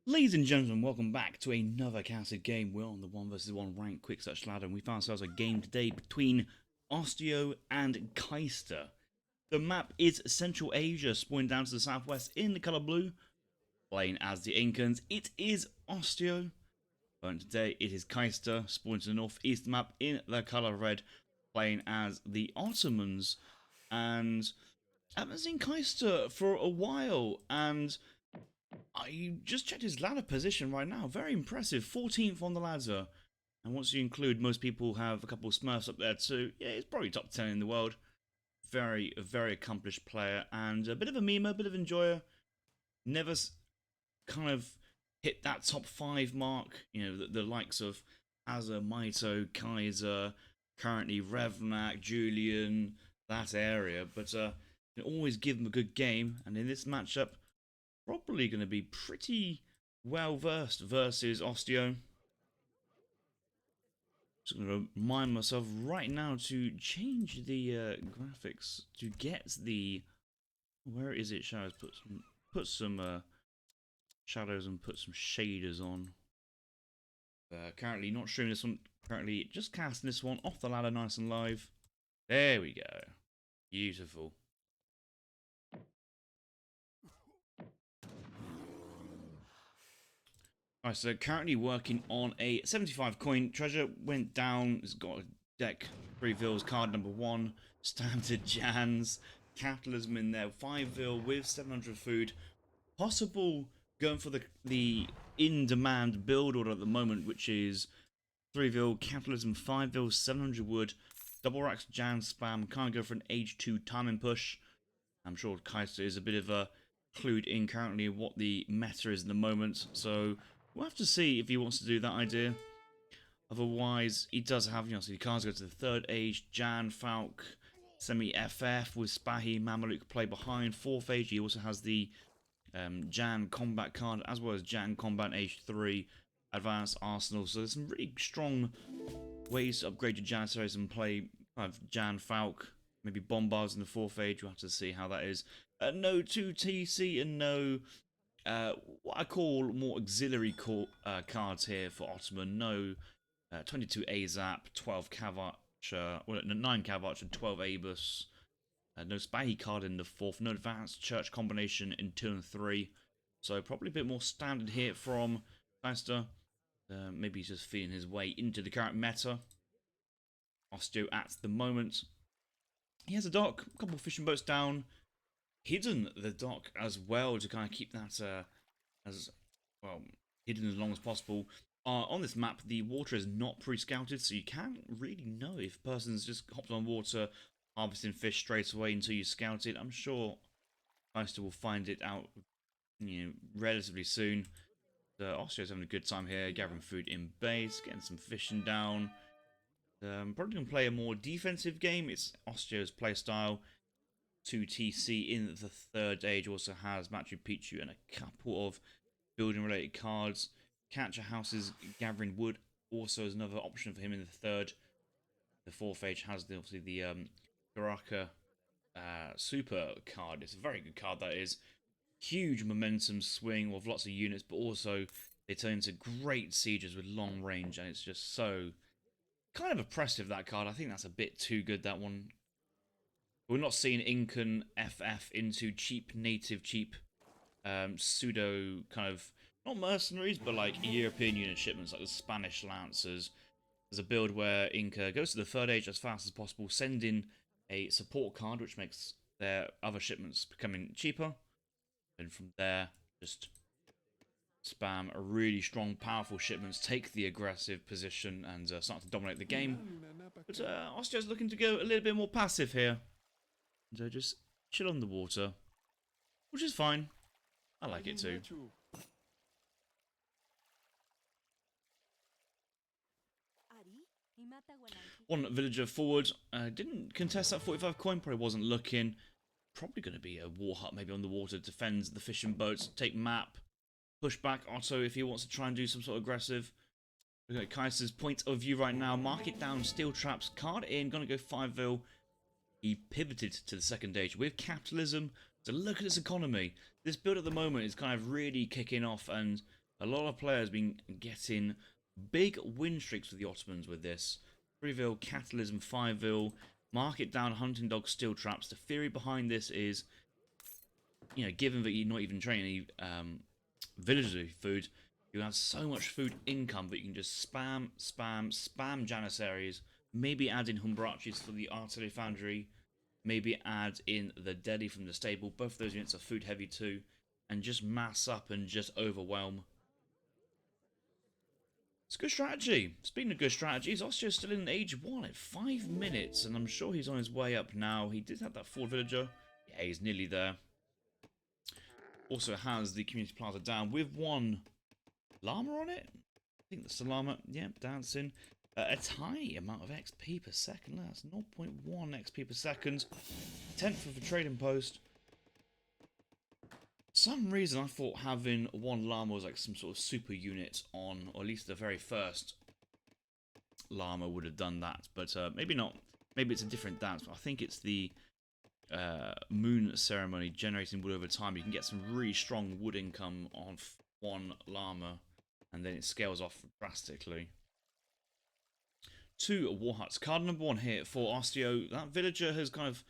Ladies and gentlemen, welcome back to another casted game. We're on the 1 versus 1 ranked quick search ladder, and we found ourselves a game today between Osteo and Kaister. The map is Central Asia, spawning down to the southwest in the colour blue, playing as the Incans. It is Osteo, and today it is Kaister, spawning to the northeast map in the colour red, playing as the Ottomans. And I haven't seen Kaister for a while, and I just checked his ladder position right now. Very impressive. 14th on the ladder. And once you include, most people have a couple of Smurfs up there too. Yeah, he's probably top 10 in the world. Very accomplished player. And a bit of a memer, a bit of enjoyer. Never kind of hit that top 5 mark. You know, the likes of Azza, Maito, Kaiser, currently Revnak, Julian, that area. But you always give him a good game. And in this matchup, probably going to be pretty well versed versus Osteo. Just going to remind myself right now to change the graphics to get the where is it shadows. Put some shadows and put some shaders on. Currently not showing this one. Currently just casting this one off the ladder, nice and live. There we go. Beautiful. Alright, so currently working on a 75 coin. Treasure went down. It's got a deck. 3 Vils, card number 1. Standard Jans. Capitalism in there. 5 Vil with 700 food. Possible going for the in-demand build order at the moment, which is 3 Vil, Capitalism, 5 Vil, 700 wood. Double racks, Jan spam. Can't go for an age 2 timing push. I'm sure Kaiser is a bit of a clued in currently what the meta is in the moment. So we'll have to see if he wants to do that idea. Otherwise, he does have, so he can't go to the 3rd age, Jan, Falk, semi-FF with Spahi, Mameluke play behind. 4th age, he also has the Jan combat card, as well as Jan combat age 3, advanced arsenal. So there's some really strong ways to upgrade your Janissaries and play kind of Jan, Falk, maybe Bombards in the 4th age. We'll have to see how that is. No 2TC and no what I call more auxiliary cards here for Ottoman. No 22 AZAP, 12 Cav Archer, well, 9 Cav Archer, 12 Abus. No Spahi card in the 4th. No advanced church combination in 2 and 3. So probably a bit more standard here from Kaister. Maybe he's just feeling his way into the current meta. Osteo at the moment. He has a dock, a couple of fishing boats down. Hidden the dock as well to kind of keep that as well hidden as long as possible. On this map, the water is not pre-scouted, so you can't really know if a person's just hopped on water, harvesting fish straight away until you scout it. I'm sure Kaister will find it out, relatively soon. Osteo's having a good time here, gathering food in base, getting some fishing down. Probably going to play a more defensive game. It's Osteo's playstyle. 2TC in the 3rd age also has Machu Picchu and a couple of building related cards. Catcher houses, gathering wood also is another option for him in the 3rd. The 4th age has obviously the Baraka super card. It's a very good card, that is. Huge momentum swing with lots of units, but also they turn into great sieges with long range, and it's just so kind of oppressive, that card. I think that's a bit too good, that one. We're not seeing Incan FF into cheap, pseudo kind of, not mercenaries, but like European unit shipments, like the Spanish Lancers. There's a build where Inca goes to the 3rd age as fast as possible, send in a support card, which makes their other shipments becoming cheaper. And from there, just spam a really strong, powerful shipments, take the aggressive position, and start to dominate the game. But Osteo's looking to go a little bit more passive here. So just chill on the water, which is fine. I like it too. One villager forward. Didn't contest that 45 coin, probably wasn't looking. Probably going to be a war hut maybe on the water, defends the fishing boats, take map, push back Otto if he wants to try and do some sort of aggressive. Look at Kaiser's point of view right now. Mark it down, steel traps, card in, going to go 5 Vil. He pivoted to the 2nd age with capitalism. So look at this economy. This build at the moment is kind of really kicking off, and A lot of players been getting big win streaks with the Ottomans with this. 3-vil, Catalysm, 5-vil, mark it down, hunting dog, steel traps. The theory behind this is, you know, given that you're not even training any villagers with food, you have so much food income that you can just spam Janissaries, maybe add in Humbrachis for the artillery foundry, maybe add in the Deli from the stable. Both of those units are food heavy too, and just mass up and just overwhelm. It's a good strategy. Speaking of good strategies, Osteo's still in Age 1 at 5 minutes, and I'm sure he's on his way up now. He did have that Ford Villager. Yeah, he's nearly there. Also has the Community Plaza down with one llama on it. I think that's the llama. Yeah, dancing. A tiny amount of XP per second. That's 0.1 XP per second. 10th of a trading post. For some reason I thought having one llama was like some sort of super unit on, or at least the very first llama would have done that, but maybe not. Maybe it's a different dance, but I think it's the moon ceremony generating wood over time. You can get some really strong wood income on one llama, and then it scales off drastically. 2 war huts. Card number 1 here for Osteo. That villager has kind of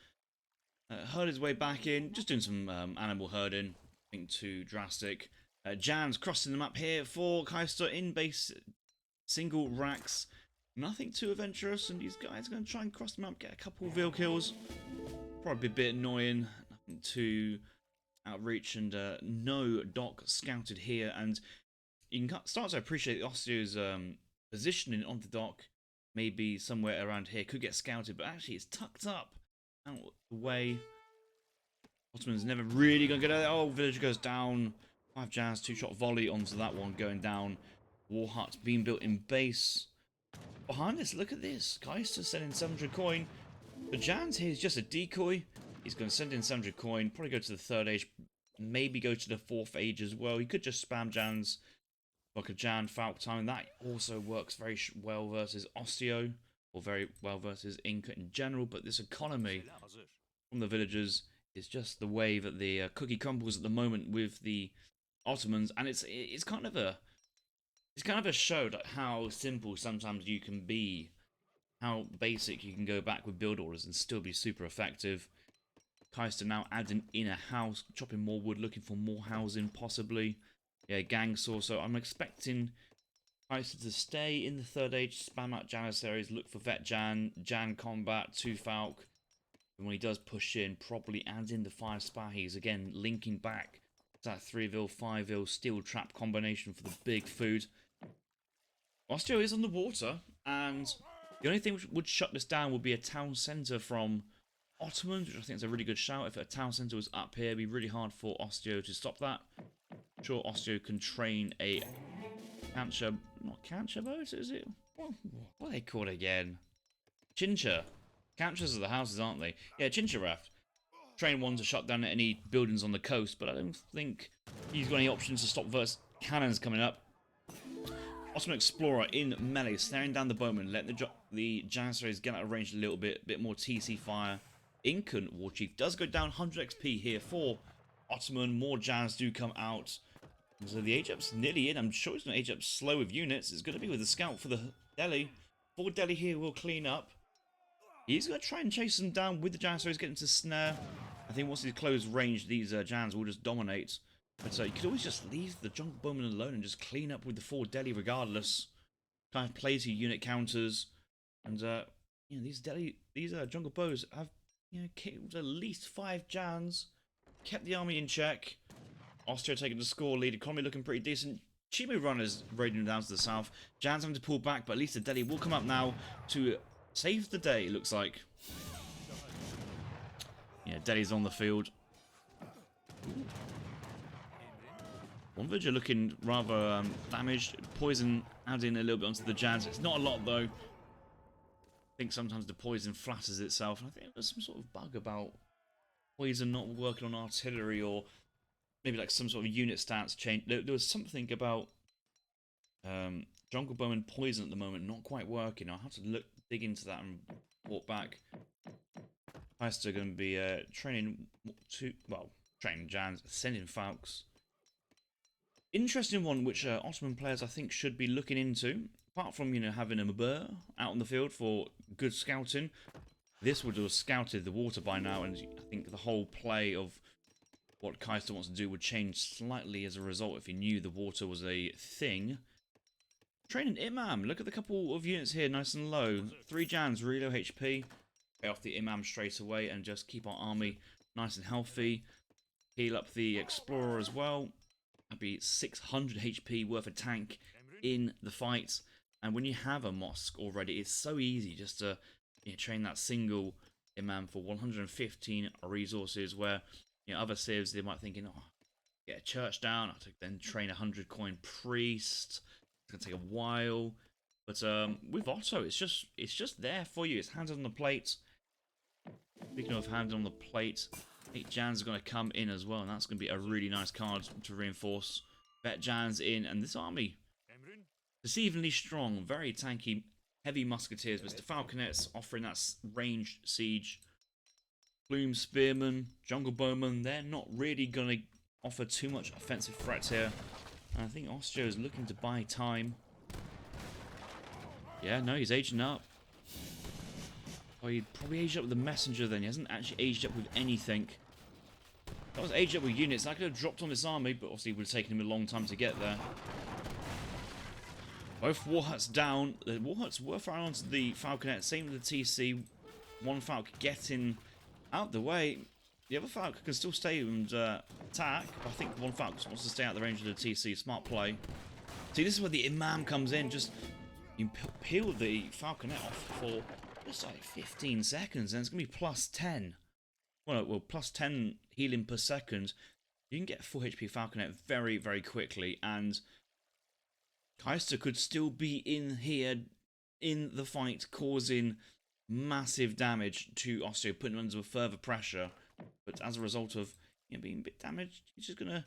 herd his way back in, just doing some animal herding. Nothing too drastic. Jan's crossing the map here for Kaister in base single racks. Nothing too adventurous, and these guys are going to try and cross the map, get a couple of veal kills. Probably a bit annoying. Nothing too outreach, and no dock scouted here. And you can start to appreciate Osteo's positioning on the dock. Maybe somewhere around here could get scouted, but actually it's tucked up out the way. Ottoman's never really going to get out. Oh, villager goes down. 5 jazz, 2-shot volley onto that one, going down. War hut being built in base. Behind us, look at this. Kaister sending 700 coin. The Jan's here is just a decoy. He's going to send in 700 coin, probably go to the 3rd age, maybe go to the 4th age as well. He could just spam Jan's, like a Jan Falk time. That also works very well versus Osteo, or very well versus Inca in general. But this economy from the villagers is just the way that the cookie crumbles at the moment with the Ottomans, and it's kind of a show like how simple sometimes you can be, how basic you can go back with build orders and still be super effective. Kaister now adding in a house, chopping more wood, looking for more housing possibly. Yeah, gang saw. So I'm expecting Kaister to stay in the 3rd age, spam out Janissaries, look for vet Jan combat, 2 Falk. And when he does push in, probably adds in the 5 Spahis, again linking back to that 3-vil, 5-vil steel trap combination for the big food. Osteo is on the water, and the only thing which would shut this down would be a town centre from Ottoman, which I think is a really good shout. If a town centre was up here, it'd be really hard for Osteo to stop that. I'm sure Osteo can train a cancer, not cancer boat, is it? What are they called again? Chincha. Cancers are the houses, aren't they? Yeah, Chincha raft. Train one to shut down any buildings on the coast, but I don't think he's got any options to stop versus cannons coming up. Ottoman Explorer in melee, snaring down the bowman, letting the Janissaries get out of range a little bit more TC fire. Incan War Chief does go down 100 XP here for Ottoman. More Jans do come out. So the age up's nearly in. I'm sure it's going to age up slow with units. It's going to be with the scout for the Deli. For Deli here will clean up. He's going to try and chase them down with the Janissaries getting to snare. I think once he's close range, these Jans will just dominate. But you could always just leave the Jungle Bowman alone and just clean up with the 4 Deli regardless. Kind of play to unit counters. And, you know, these Jungle Bows have, you know, killed at least 5 Jans. Kept the army in check. Osteo taking the score lead. Economy looking pretty decent. Chimu runners raiding down to the south. Jan's having to pull back, but at least the Deli will come up now to save the day, it looks like. Yeah, Deli's on the field. Ooh. One villager looking rather damaged. Poison adding a little bit onto the Jans. It's not a lot though. I think sometimes the poison flatters itself. And I think there's some sort of bug about poison not working on artillery, or maybe like some sort of unit stats change. There was something about Jungle Bowman poison at the moment not quite working. I'll have to dig into that and walk back. Kaister going to be training Jans, sending Falks. Interesting one, which Ottoman players I think should be looking into. Apart from, you know, having a Mabur out on the field for good scouting, this would have scouted the water by now, and I think the whole play of what Kaister wants to do would change slightly as a result if he knew the water was a thing. Training Imam, look at the couple of units here, nice and low. 3 Jans, really low HP. Pay off the Imam straight away and just keep our army nice and healthy. Heal up the Explorer as well. That'd be 600 HP worth of tank in the fight. And when you have a mosque already, it's so easy just to, you know, train that single Imam for 115 resources, where, you know, other civs, they might thinking, oh, get a church down, I have to then train a 100 coin priest. It's gonna take a while. But with Otto, it's just there for you. It's hands on the plate. Speaking of hands on the plate, 8 Jans are going to come in as well, and that's going to be a really nice card to reinforce. Bet Jans in, and this army, deceivingly strong, very tanky, heavy musketeers, but the Falconets offering that ranged siege. Plume Spearmen, Jungle Bowmen, they're not really going to offer too much offensive threats here. And I think Osteo is looking to buy time. Yeah, no, he's aging up. Oh, he probably aged up with the messenger then. He hasn't actually aged up with anything. That was aged up with units. That could have dropped on this army, but obviously it would have taken him a long time to get there. Both war huts down. The war huts were firing onto the Falconet. Same with the TC. One Falcon getting out the way. The other Falcon can still stay and attack. I think one Falcon wants to stay out the range of the TC. Smart play. See, this is where the Imam comes in. Just you peel the Falconet off for just like 15 seconds, and it's going to be plus 10. Well, plus 10 healing per second. You can get a full HP Falconet very, very quickly, and Kaister could still be in here in the fight, causing massive damage to Osteo, putting him under further pressure. But as a result of, you know, being a bit damaged, he's just going to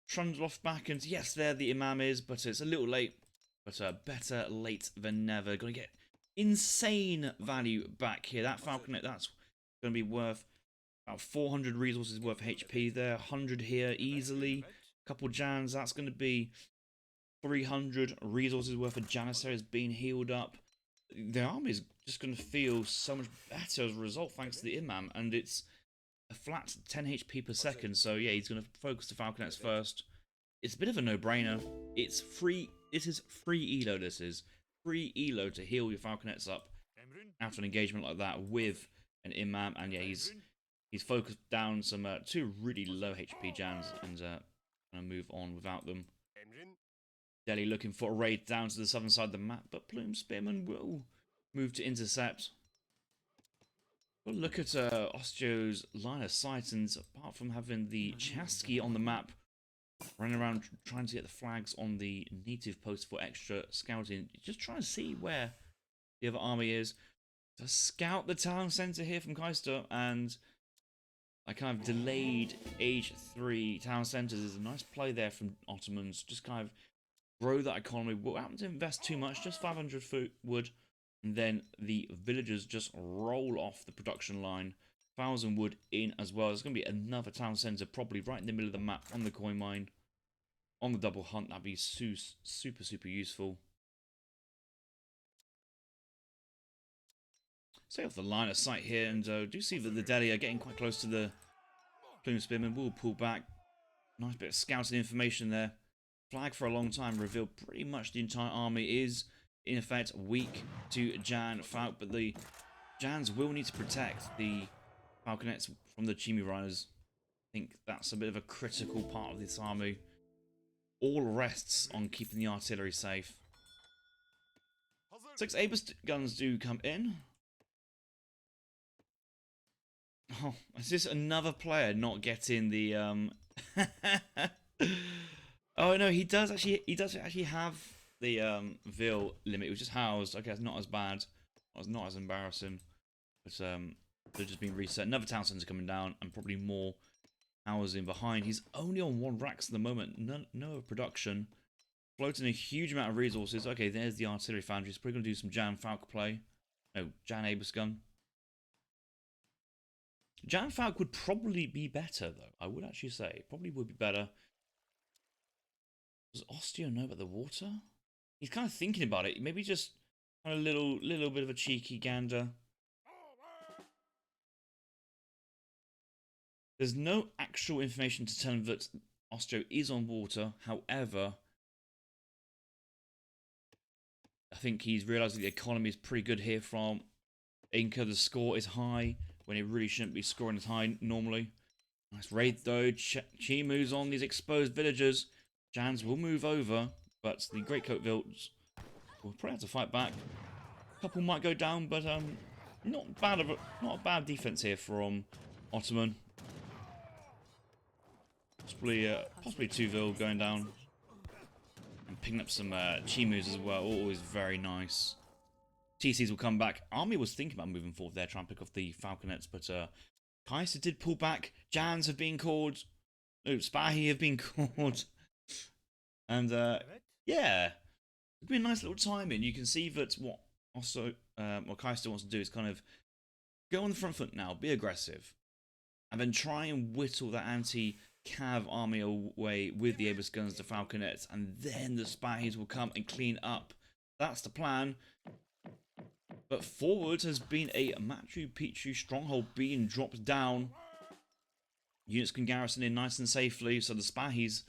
trundle off back, and yes, there the Imam is, but it's a little late. But better late than never. Going to get insane value back here. That Falconet, that's going to be worth about 400 resources worth of HP there. 100 here easily. A couple Jans, that's going to be 300 resources worth of Janissaries being healed up. The army is just going to feel so much better as a result, thanks to the Imam. And it's a flat 10 HP per second. So yeah, he's going to focus the Falconets first. It's a bit of a no-brainer. It's free. This is free elo. This is free elo to heal your Falconets up after an engagement like that with an Imam. And yeah, he's focused down some 2 really low HP Jans and gonna move on without them. Delhi looking for a raid down to the southern side of the map, but Plume Spearman will move to intercept. Well, look at Osteo's line of sight, and apart from having the Chasky on the map, running around trying to get the flags on the native post for extra scouting, just trying to see where the other army is. To scout the town centre here from Kaister, and I kind of delayed age 3 town centres. Is a nice play there from Ottomans. Just kind of grow that economy. We'll happen to invest too much, just 500 foot wood, and then the villagers just roll off the production line. 1,000 wood in as well. There's going to be another town centre probably right in the middle of the map on the coin mine. On the double hunt, that'd be super, super useful. Stay off the line of sight here, and do see that the Delhi are getting quite close to the Plume Spearman. Will pull back. Nice bit of scouting information there. Flag for a long time revealed pretty much the entire army is, in effect, weak to Jan Falk, but the Jans will need to protect the Falconets from the Chimi Riders. I think that's a bit of a critical part of this army. All rests on keeping the artillery safe. 6 Abus guns do come in. Oh, is this another player not getting the Oh no, he does actually have the Vil limit. It was just housed. Okay, it's not as bad. It's not as embarrassing. But they've just been reset. Another town centre coming down, and probably more housing behind. He's only on 1 Rax at the moment. No production. Floating a huge amount of resources. Okay, there's the artillery foundry. He's probably going to do some Jan Falk play. No, Jan Abus gun. Jan Falk would probably be better, though. I would actually say. Probably would be better. Does Osteo know about the water? He's kind of thinking about it. Maybe just a little bit of a cheeky gander. There's no actual information to tell him that Osteo is on water. However, I think he's realised that the economy is pretty good here from Inca. The score is high when it really shouldn't be scoring as high normally. Nice raid though. Chi moves on these exposed villagers. Jans will move over, but the Greatcoat Vilts will probably have to fight back. A couple might go down, but not a bad defense here from Ottoman. Possibly 2 Vil going down. And picking up some Chi moves as well. Always very nice. TCs will come back. Army was thinking about moving forward there, trying to pick off the Falconets, but Kaister did pull back. Jans have been called. No, Spahi have been called. And yeah, it'd be a nice little timing. You can see that what Kaister wants to do is kind of go on the front foot now, be aggressive, and then try and whittle that anti-cav army away with the Abyss guns, the Falconets, and then the Spahis will come and clean up. That's the plan. But forward has been a Machu Picchu stronghold being dropped down. Units can garrison in nice and safely, so the Spahis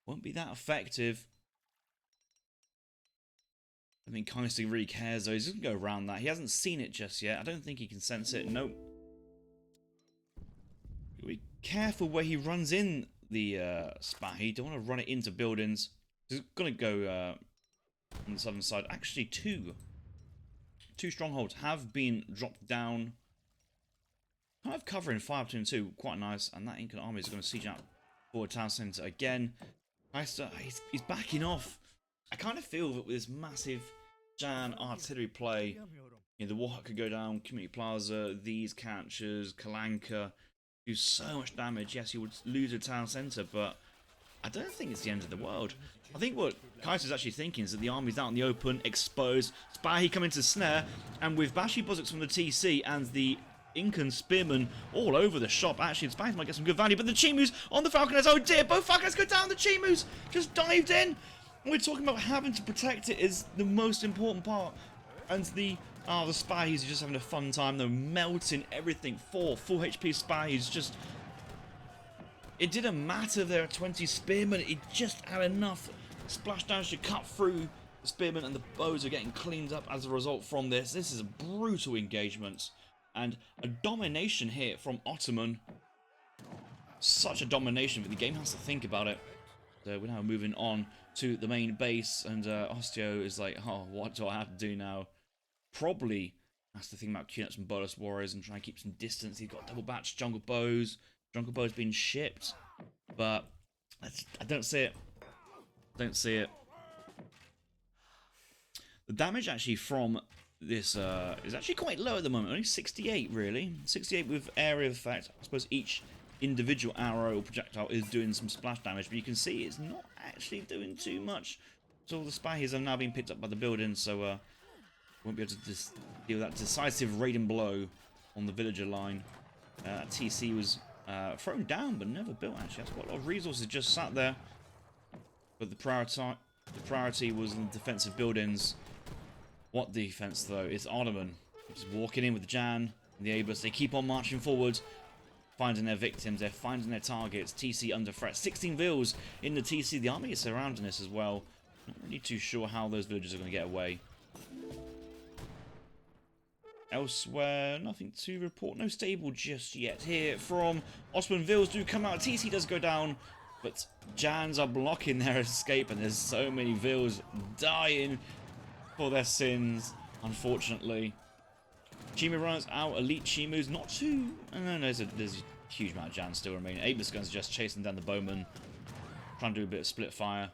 won't be that effective. I mean, Kaister really cares though. He's going to go around that. He hasn't seen it just yet. I don't think he can sense it. Nope. Be careful where he runs in the Spahi. Don't want to run it into buildings. He's going to go on the southern side. Actually, two strongholds have been dropped down. Kind of covering 5 between 2. Quite nice. And that Incan army is going to siege out forward town centre again. Kaister, he's backing off. I kind of feel that with this massive Jan artillery play, you know, the Warhawk could go down, Community Plaza, these catchers, Kalanka, do so much damage. Yes, he would lose a town centre, but I don't think it's the end of the world. I think what Kaiser's actually thinking is that the army's out in the open, exposed, Spahi come into snare, and with Bashi Buzzocks from the TC and the Incan Spearmen all over the shop. Actually, the Spanish might get some good value, but the Chimus on the Falconers, oh dear, both Falconers go down, the Chimus just dived in. And we're talking about having to protect it is the most important part. And the Spahis are just having a fun time, they're melting everything. 4 full HP Spahis, just... It didn't matter if there are 20 Spearmen, it just had enough splash damage to cut through the Spearmen, and the bows are getting cleaned up as a result from this. This is a brutal engagement. And a domination here from Ottoman. Such a domination, but the game has to think about it. So we're now moving on to the main base, and Osteo is like, oh, what do I have to do now? Probably has to think about queuing up some Bolus Warriors and try and keep some distance. He's got double batch Jungle Bows. Jungle Bows being shipped, but I don't see it. Don't see it. The damage actually from this is actually quite low at the moment, only 68 really. 68 with area effect. I suppose each individual arrow or projectile is doing some splash damage, but you can see it's not actually doing too much. So all the Spahis have now been picked up by the buildings, so won't be able to deal with that decisive raiding blow on the villager line. TC was thrown down but never built actually. That's quite a lot of resources just sat there. But the priority was on the defensive buildings. What defense though? It's Ottoman. Just walking in with Jan and the Abus. They keep on marching forward, finding their victims. They're finding their targets. TC under threat. 16 Vils in the TC. The army is surrounding this as well. Not really too sure how those villagers are going to get away. Elsewhere, nothing to report. No stable just yet here from Ottoman. Vils do come out. TC does go down, but Jans are blocking their escape, and there's so many Vils dying for their sins, unfortunately. Chimu runs out. Elite Chimus, not too... No, there's a huge amount of Jans still remaining. Abless guns just chasing down the bowmen, trying to do a bit of split fire.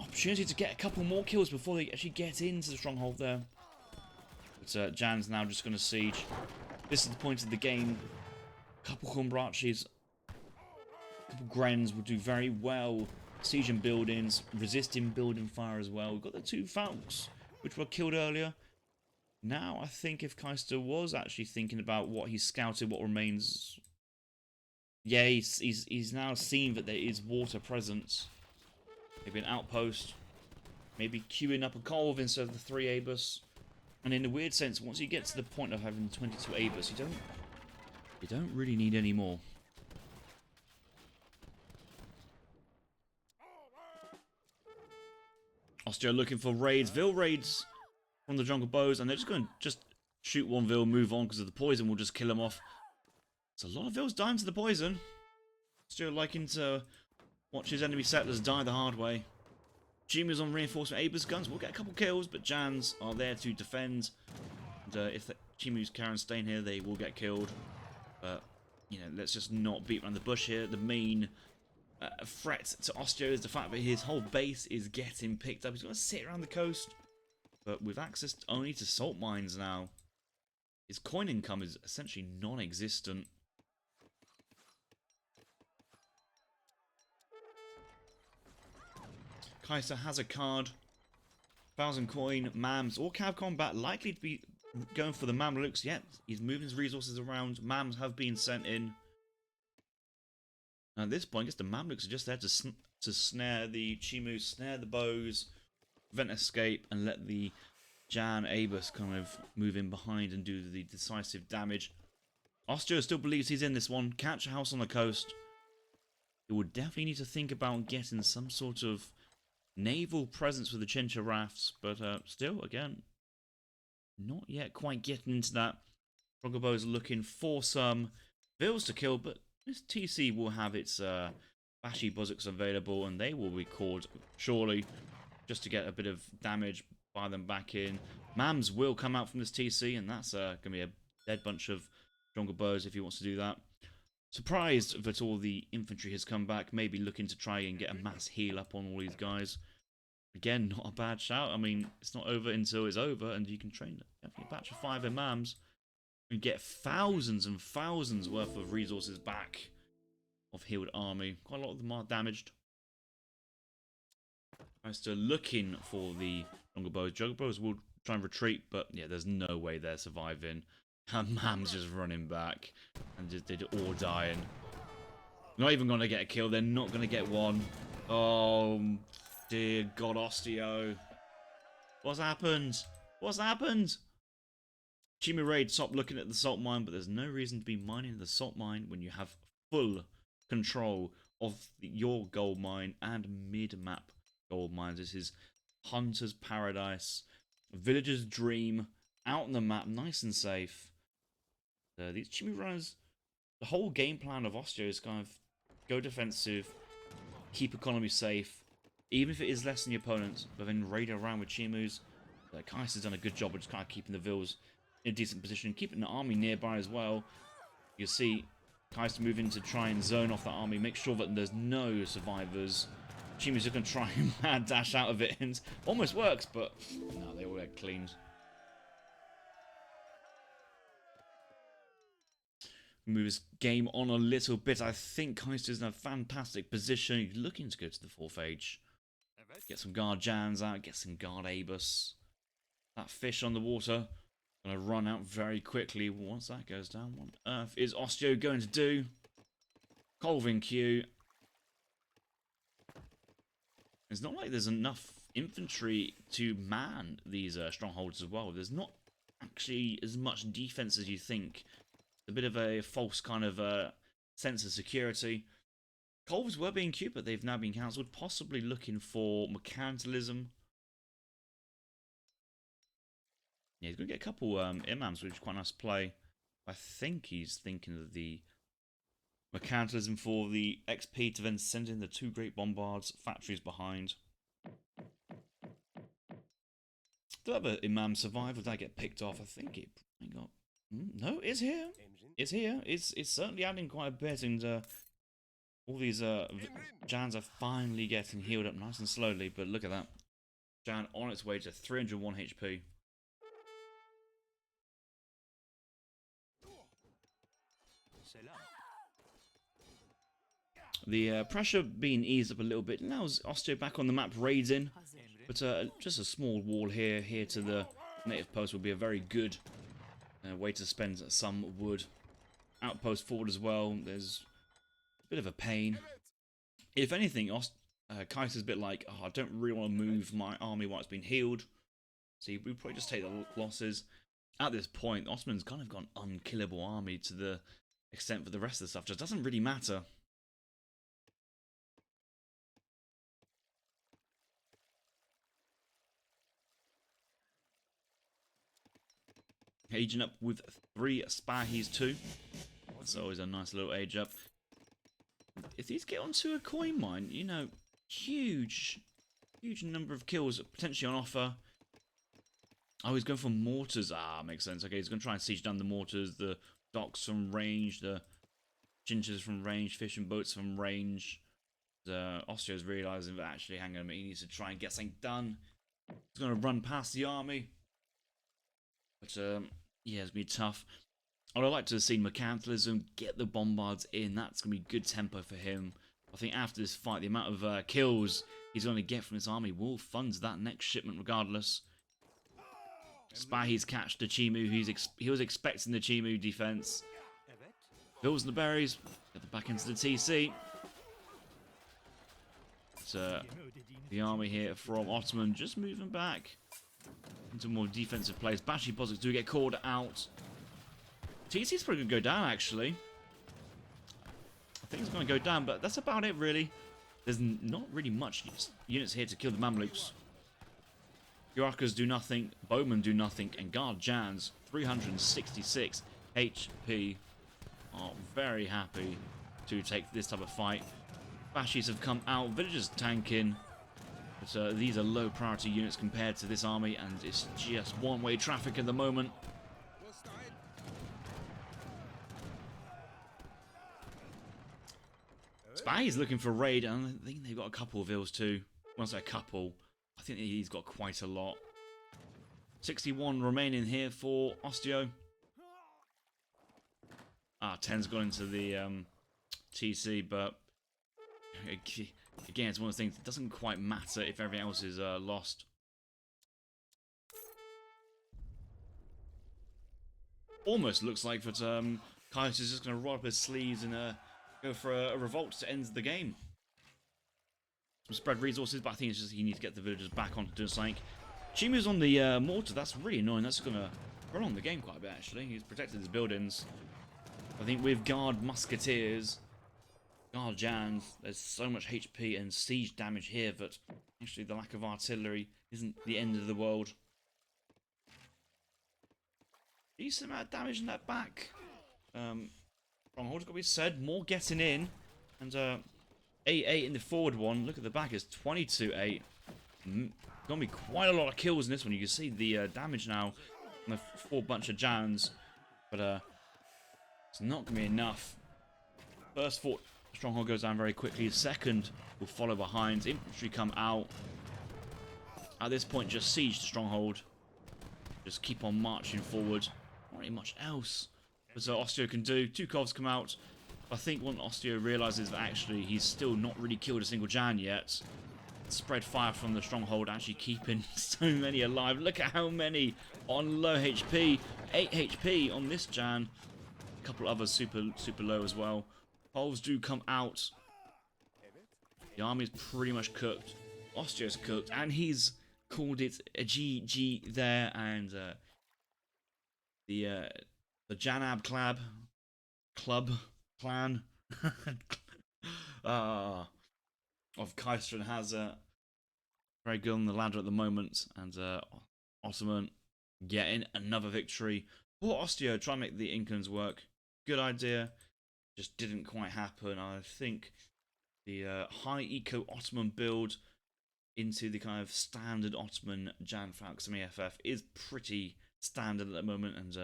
Opportunity to get a couple more kills before they actually get into the stronghold there. But Jan's now just going to siege. This is the point of the game. A couple Humbraches, a couple Grens will do very well. Sieging buildings, resisting building fire as well. We've got the 2 Falcons, which were killed earlier. Now, I think if Kaister was actually thinking about what he scouted, what remains... Yeah, he's now seen that there is water present. Maybe an outpost. Maybe queuing up a Colv instead of the 3 Abus. And in a weird sense, once you get to the point of having 22 Abus, you don't really need any more. Osteo looking for raids. Vil raids from the jungle bows, and they're just going to shoot one Vil, move on, because of the poison will just kill them off. There's a lot of Vils dying to the poison. Osteo liking to watch his enemy settlers die the hard way. Chimu's on reinforcement Abus guns. We'll get a couple kills, but Jans are there to defend. And if Chimu's Karen staying here, they will get killed. But, you know, let's just not beat around the bush here. The main threat to Osteo is the fact that his whole base is getting picked up. He's going to sit around the coast, but with access only to salt mines now. His coin income is essentially non-existent. Kaister has a card. 1,000 coin, Mams, or Cav Combat likely to be going for the Mamluks. Yet he's moving his resources around. Mams have been sent in. Now at this point, I guess the Mamluks are just there to snare the Chimu, snare the bows, prevent escape, and let the Jan Abus kind of move in behind and do the decisive damage. Osteo still believes he's in this one. Catch a house on the coast. He would definitely need to think about getting some sort of naval presence with the Chincha rafts, but still, again, not yet quite getting into that. Froggerbo's looking for some Vils to kill, but this TC will have its Bashi Buzzocks available, and they will be called surely just to get a bit of damage, buy them back in. Mams will come out from this TC, and that's going to be a dead bunch of stronger bows if he wants to do that. Surprised that all the infantry has come back, maybe looking to try and get a mass heal up on all these guys. Again, not a bad shout. I mean, it's not over until it's over, and you can train definitely a batch of 5 imams and get thousands and thousands worth of resources back of healed army. Quite a lot of them are damaged. Kaister looking for the longer bows. Jungle bows will try and retreat, but yeah, there's no way they're surviving. And Mam's just running back, and they're all dying. Not even going to get a kill. They're not going to get one. Oh, dear God, Osteo. What's happened? What's happened? Chimu Raid stopped looking at the salt mine, but there's no reason to be mining the salt mine when you have full control of your gold mine and mid-map gold mines. This is Hunter's Paradise, Villager's Dream, out on the map, nice and safe. These Chimu runners, the whole game plan of Osteo is kind of go defensive, keep economy safe, even if it is less than your opponents, but then raid around with Chimus. Kaiser's done a good job of just kind of keeping the Vils in a decent position, keeping the army nearby as well. You'll see Kaister moving to try and zone off that army, make sure that there's no survivors. Chimu's going to try and mad dash out of it, and almost works, but no, they all get cleaned. Move his game on a little bit. I think Kaister's in a fantastic position. He's looking to go to the 4th age. Get some guard Jans out, get some guard Abus. That fish on the water gonna run out very quickly once that goes down. What on earth is Osteo going to do? Colvin Q. It's not like there's enough infantry to man these strongholds as well. There's not actually as much defense as you think. A bit of a false kind of sense of security. Colvs were being queued, but they've now been cancelled. Possibly looking for mercantilism. Yeah, he's going to get a couple imams, which is quite a nice play. I think he's thinking of the mercantilism for the XP to then send in the 2 great bombards factories behind. Do other imams survive? Would that get picked off? I think it got. No, it's here. It's here. It's certainly adding quite a bit, and all these Jans are finally getting healed up nice and slowly. But look at that, Jan on its way to 301 HP. The pressure being eased up a little bit. Now Osteo back on the map, raids in, but just a small wall here to the native post will be a very good way to spend some wood. Outpost forward as well. There's a bit of a pain. If anything, Kaiser's a bit like, oh, I don't really want to move my army while it's been healed. So we probably just take the losses. At this point, the Ottoman's kind of got an unkillable army to the extent that the rest of the stuff just doesn't really matter. Aging up with 3 Spahis too. That's always a nice little age up. If these get onto a coin mine, you know, huge number of kills potentially on offer. Oh, he's going for mortars. Ah, makes sense. Okay, he's going to try and siege down the mortars, the docks from range, the chinchas from range, fishing boats from range. Osteo's realising that actually, hang on a minute, he needs to try and get something done. He's going to run past the army. But, yeah, it's going to be tough. I'd like to have seen Mercantilism get the bombards in. That's going to be good tempo for him. I think after this fight, the amount of kills he's going to get from this army will fund that next shipment regardless. Spahis catch the Chimu. He was expecting the Chimu defense. Bills and the berries. Get them back into the TC. So, the army here from Ottoman just moving back into more defensive place. Bashi Bozics do get called out. TC's probably going to go down, actually. I think it's going to go down, but that's about it, really. There's not really much units here to kill the Mamluks. Yurakas do nothing, Bowmen do nothing, and Guard Jans, 366 HP, are very happy to take this type of fight. Bashis have come out, villagers tanking, but these are low priority units compared to this army, and it's just one-way traffic at the moment. Spahis looking for raid, and I think they've got a couple of vills too. Once a couple, I think he's got quite a lot. 61 remaining here for Osteo. 10's gone into the TC, but again, it's one of those things. It doesn't quite matter if everything else is lost. Almost looks like that Kaiser's just going to roll up his sleeves and go for a revolt to end the game. Some spread resources, but I think it's just he needs to get the villagers back onto doing something. Chimu's on the mortar. That's really annoying. That's going to prolong the game quite a bit, actually. He's protected his buildings. I think with Guard Musketeers, Guard Jans, there's so much HP and siege damage here that actually the lack of artillery isn't the end of the world. Decent amount of damage in that back. Stronghold's got to be said. More getting in. And 8-8 in the forward one. Look at the back. It's 22-8. Going to be quite a lot of kills in this one. You can see the damage now on the 4 bunch of Jans. But it's not going to be enough. First fort stronghold goes down very quickly. Second will follow behind. Infantry come out. At this point, just siege the stronghold. Just keep on marching forward. Not really much else. But Osteo can do. 2 Kovs come out. I think when Osteo realises that actually he's still not really killed a single Jan yet. Spread fire from the stronghold, actually keeping so many alive. Look at how many on low HP. 8 HP on this Jan. A couple others super low as well. Poles do come out. The army's pretty much cooked. Osteo's cooked, and he's called it a GG there. And the Janab clan of Kaister and Hazza very good on the ladder at the moment, and Ottoman getting another victory. Poor Osteo try and make the Incans work. Good idea, just didn't quite happen. I think the high eco Ottoman build into the kind of standard Ottoman Jan Falcon EFF is pretty standard at the moment, and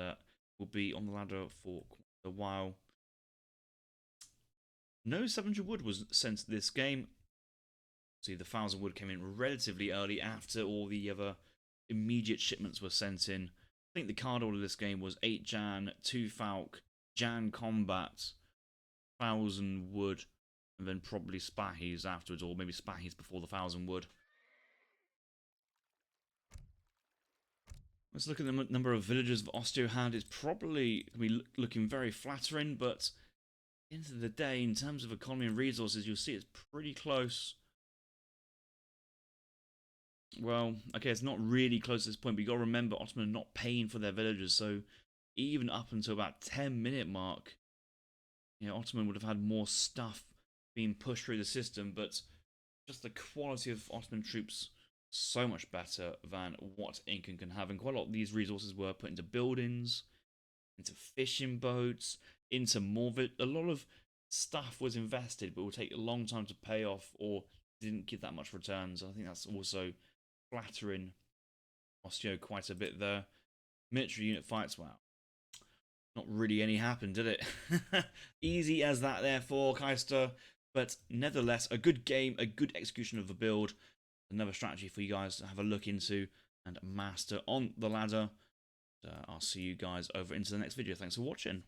will be on the ladder for quite a while. No 700 wood was sent to this game. See, the 1000 wood came in relatively early after all the other immediate shipments were sent in. I think the card order of this game was 8 Jan, 2 Falk, Jan Combat, 1000 wood, and then probably Spahis afterwards, or maybe Spahis before the 1000 wood. Let's look at the number of villagers Osteo had. It's probably going to be looking very flattering, but at the end of the day, in terms of economy and resources, you'll see it's pretty close. Well, okay, it's not really close to this point, but you got to remember Ottoman are not paying for their villagers, so even up until about 10-minute mark, you know, Ottoman would have had more stuff being pushed through the system, but just the quality of Ottoman troops so much better than what Incan can have, and quite a lot of these resources were put into buildings, into fishing boats, into more. A lot of stuff was invested, but will take a long time to pay off, or didn't give that much returns. I think that's also flattering Osteo quite a bit there. Military unit fights, wow. Not really any happened, did it? Easy as that there for Kaister, but nevertheless, a good game, a good execution of the build. Another strategy for you guys to have a look into and master on the ladder. I'll see you guys over into the next video. Thanks for watching.